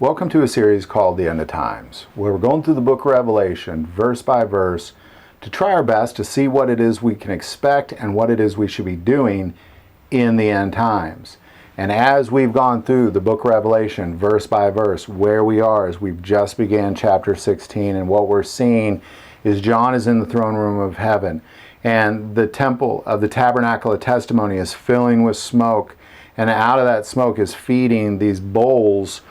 Welcome to a series called The End of Times, where we're going through the book of Revelation, verse by verse, to try our best to see what it is we can expect and what it is we should be doing in the end times. And as we've gone through the book of Revelation, verse by verse, where we are as we've just began chapter 16, and what we're seeing is John is in the throne room of heaven, and the temple of the tabernacle of testimony is filling with smoke, and out of that smoke is feeding these bowls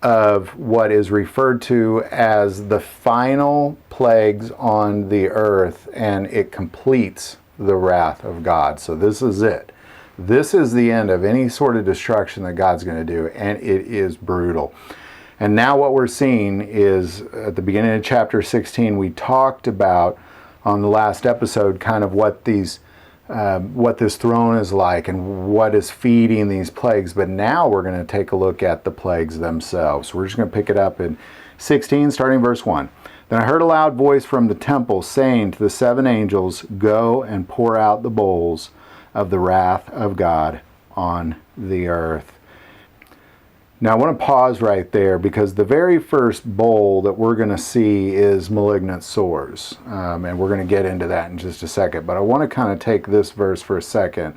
of what is referred to as the final plagues on the earth, and it completes the wrath of God. So this is it. This is the end of any sort of destruction that God's going to do, and it is brutal. And now what we're seeing is, at the beginning of chapter 16, we talked about on the last episode kind of what this throne is like and what is feeding these plagues. But now we're going to take a look at the plagues themselves. We're just going to pick it up in 16, starting verse 1. Then I heard a loud voice from the temple saying to the seven angels, "Go and pour out the bowls of the wrath of God on the earth." Now I want to pause right there, because the very first bowl that we're going to see is malignant sores. And we're going to get into that in just a second. But I want to kind of take this verse for a second,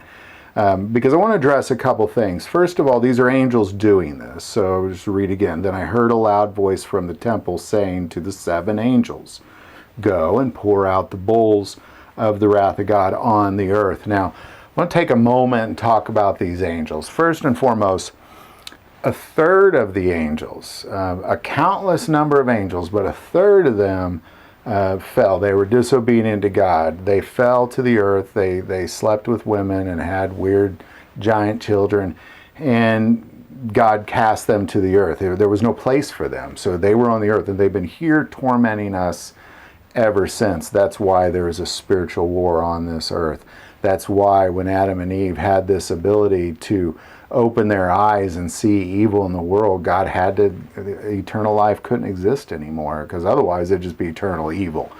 because I want to address a couple things. First of all, these are angels doing this. So I'll just read again. Then I heard a loud voice from the temple saying to the seven angels, "Go and pour out the bowls of the wrath of God on the earth." Now, I want to take a moment and talk about these angels. First and foremost, a third of the angels, a countless number of angels, but a third of them fell. They were disobedient to God. They fell to the earth. They slept with women and had weird giant children, and God cast them to the earth. There was no place for them. So they were on the earth, and they've been here tormenting us ever since. That's why there is a spiritual war on this earth. That's why when Adam and Eve had this ability to open their eyes and see evil in the world, God had to, eternal life couldn't exist anymore, because otherwise it'd just be eternal evil.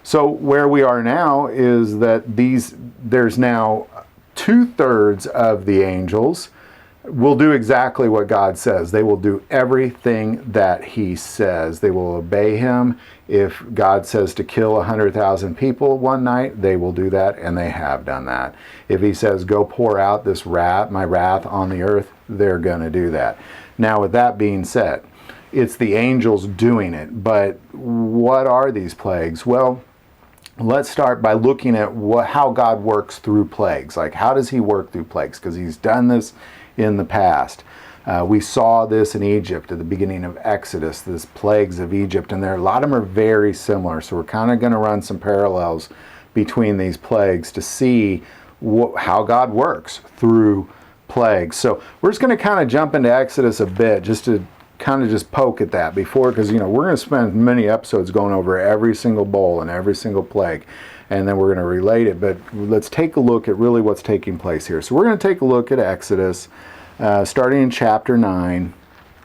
So where we are now is that there's now 2/3 of the angels will do exactly what God says. They will do everything that He says. They will obey Him. If God says to kill 100,000 people one night, they will do that, and they have done that. If He says, "Go pour out this wrath, my wrath on the earth," they're going to do that. Now, with that being said, it's the angels doing it. But what are these plagues? Well, let's start by looking at how God works through plagues. Like, how does He work through plagues? Because He's done this in the past. We saw this in Egypt at the beginning of Exodus, this plagues of Egypt, and a lot of them are very similar. So we're kind of going to run some parallels between these plagues to see how God works through plagues. So we're just going to kind of jump into Exodus a bit, just to kind of just poke at that before, because we're going to spend many episodes going over every single bowl and every single plague, and then we're going to relate it. But let's take a look at really what's taking place here. So we're going to take a look at Exodus, starting in chapter 9,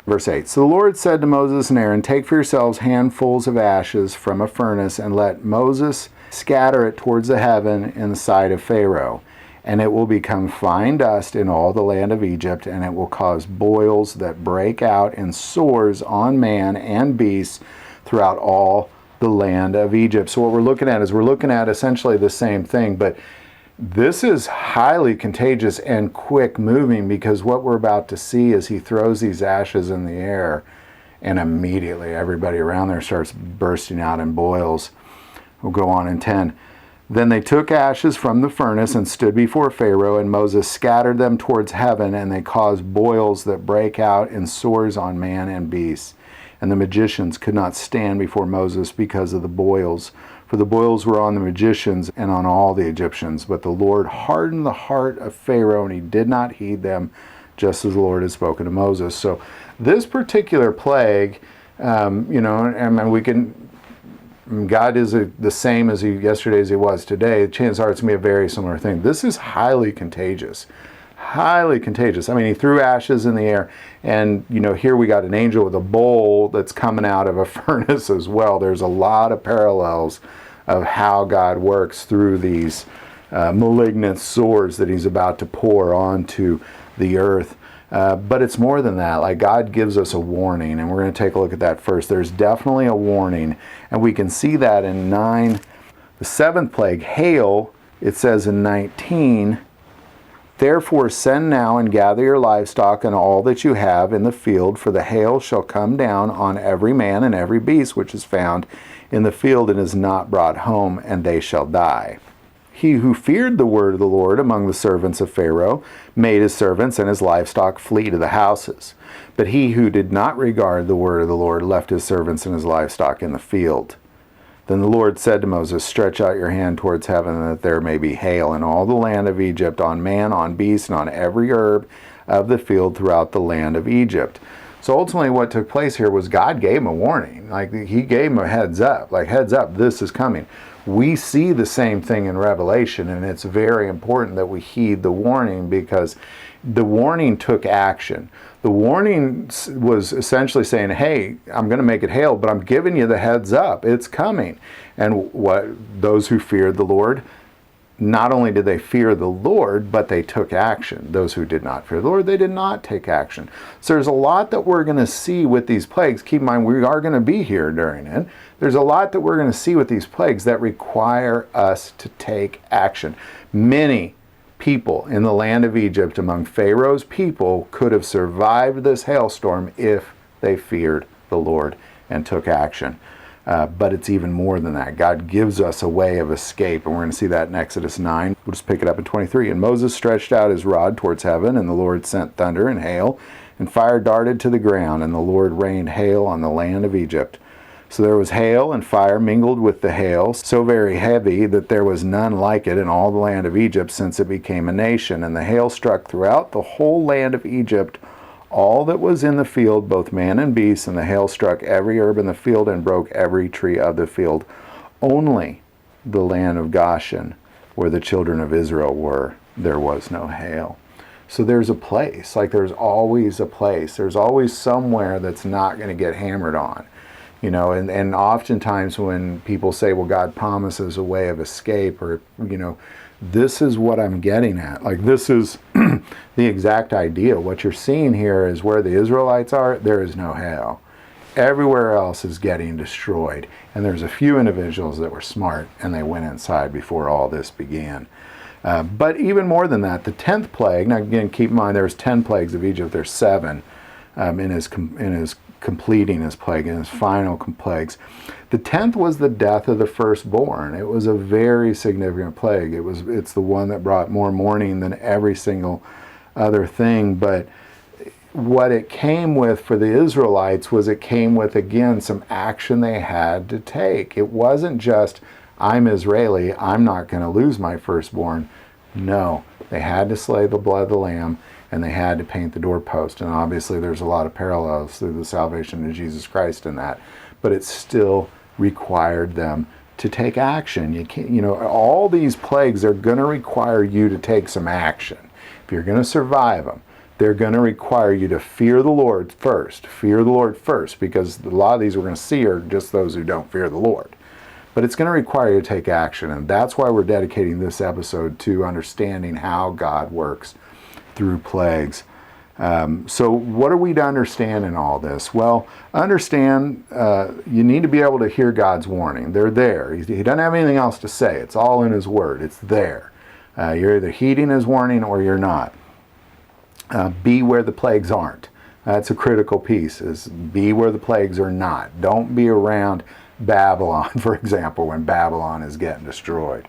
verse 8. So the Lord said to Moses and Aaron, "Take for yourselves handfuls of ashes from a furnace, and let Moses scatter it towards the heaven in the sight of Pharaoh. And it will become fine dust in all the land of Egypt, and it will cause boils that break out in sores on man and beasts throughout all the land of Egypt." So what we're looking at is essentially the same thing, but this is highly contagious and quick moving, because what we're about to see is He throws these ashes in the air, and immediately everybody around there starts bursting out in boils. We'll go on in 10. Then they took ashes from the furnace and stood before Pharaoh, and Moses scattered them towards heaven, and they caused boils that break out in sores on man and beasts. And the magicians could not stand before Moses because of the boils, for the boils were on the magicians and on all the Egyptians. But the Lord hardened the heart of Pharaoh, and he did not heed them, just as the Lord had spoken to Moses. So this particular plague, God is the same as yesterday as He was today. Chances are it's going to be a very similar thing. This is highly contagious. Highly contagious. I mean, He threw ashes in the air, and here we got an angel with a bowl that's coming out of a furnace as well. There's a lot of parallels of how God works through these malignant sores that He's about to pour onto the earth. But it's more than that. Like, God gives us a warning, and we're going to take a look at that first. There's definitely a warning, and we can see that in 9. The seventh plague, hail, it says in 19, therefore send now and gather your livestock and all that you have in the field, for the hail shall come down on every man and every beast which is found in the field and is not brought home, and they shall die. He who feared the word of the Lord among the servants of Pharaoh made his servants and his livestock flee to the houses. But he who did not regard the word of the Lord left his servants and his livestock in the field. Then the Lord said to Moses, stretch out your hand towards heaven, that there may be hail in all the land of Egypt, on man, on beast, and on every herb of the field throughout the land of Egypt. So ultimately what took place here was God gave him a warning. Like, he gave him a heads up. Like, heads up, this is coming. We see the same thing in Revelation, and it's very important that we heed the warning, because the warning took action. The warning was essentially saying, hey, I'm going to make it hail, but I'm giving you the heads up. It's coming. And what those who feared the Lord, not only did they fear the Lord, but they took action. Those who did not fear the Lord, they did not take action. So there's a lot that we're going to see with these plagues. Keep in mind, we are going to be here during it. There's a lot that we're going to see with these plagues that require us to take action. Many people in the land of Egypt, among Pharaoh's people, could have survived this hailstorm if they feared the Lord and took action. But it's even more than that. God gives us a way of escape, and we're going to see that in Exodus 9. We'll just pick it up in 23. And Moses stretched out his rod towards heaven, and the Lord sent thunder and hail, and fire darted to the ground, and the Lord rained hail on the land of Egypt. So there was hail and fire mingled with the hail, so very heavy that there was none like it in all the land of Egypt since it became a nation. And the hail struck throughout the whole land of Egypt, all that was in the field, both man and beast, and the hail struck every herb in the field and broke every tree of the field. Only the land of Goshen, where the children of Israel were, there was no hail. So there's a place, like there's always a place. There's always somewhere that's not going to get hammered on. You know, and oftentimes when people say, well, God promises a way of escape, or, you know, this is what I'm getting at. Like, this is the exact idea. What you're seeing here is where the Israelites are, there is no hail. Everywhere else is getting destroyed. And there's a few individuals that were smart, and they went inside before all this began. But even more than that, the 10th plague, now again, keep in mind there's 10 plagues of Egypt, there's 7 in his completing his plague, and his final plagues. The 10th was the death of the firstborn. It was a very significant plague. It's the one that brought more mourning than every single other thing. But what it came with for the Israelites was it came with, again, some action they had to take. It wasn't just, I'm Israeli, I'm not going to lose my firstborn. No, they had to slay the blood of the lamb, and they had to paint the doorpost. And obviously there's a lot of parallels through the salvation of Jesus Christ in that. But it still required them to take action. You can't, you know, all these plagues are going to require you to take some action. If you're going to survive them, they're going to require you to fear the Lord first. Fear the Lord first, because a lot of these we're going to see are just those who don't fear the Lord. But it's going to require you to take action, and that's why we're dedicating this episode to understanding how God works through plagues. So what are we to understand in all this? Well, understand you need to be able to hear God's warning. They're there. He doesn't have anything else to say. It's all in His Word. It's there. You're either heeding His warning or you're not. Be where the plagues aren't. That's a critical piece, is be where the plagues are not. Don't be around Babylon, for example, when Babylon is getting destroyed.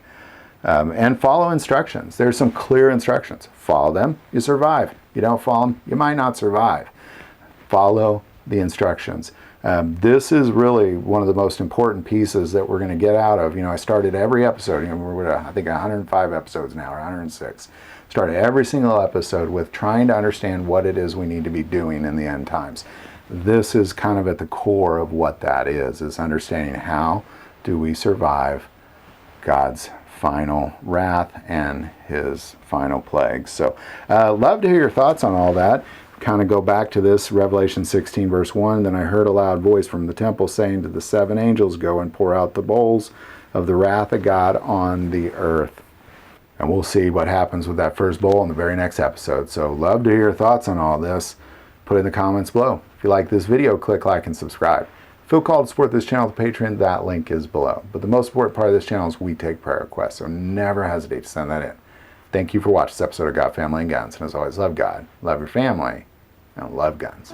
And follow instructions. There's some clear instructions. Follow them, you survive. You don't follow them, you might not survive. Follow the instructions. This is really one of the most important pieces that we're going to get out of. You know, I started every episode, you know, we're at, I think, 105 episodes now, or 106. Started every single episode with trying to understand what it is we need to be doing in the end times. This is kind of at the core of what that is understanding how do we survive God's final wrath and His final plagues. So love to hear your thoughts on all that. Kind of go back to this, Revelation 16 verse 1. Then I heard a loud voice from the temple saying to the 7 angels, go and pour out the bowls of the wrath of God on the earth. And we'll see what happens with that first bowl in the very next episode. So love to hear your thoughts on all this. Put it in the comments below. If you like this video, click like and subscribe. Feel called to support this channel with Patreon, that link is below. But the most important part of this channel is we take prayer requests, so never hesitate to send that in. Thank you for watching this episode of God, Family, and Guns. And as always, love God, love your family, and love guns.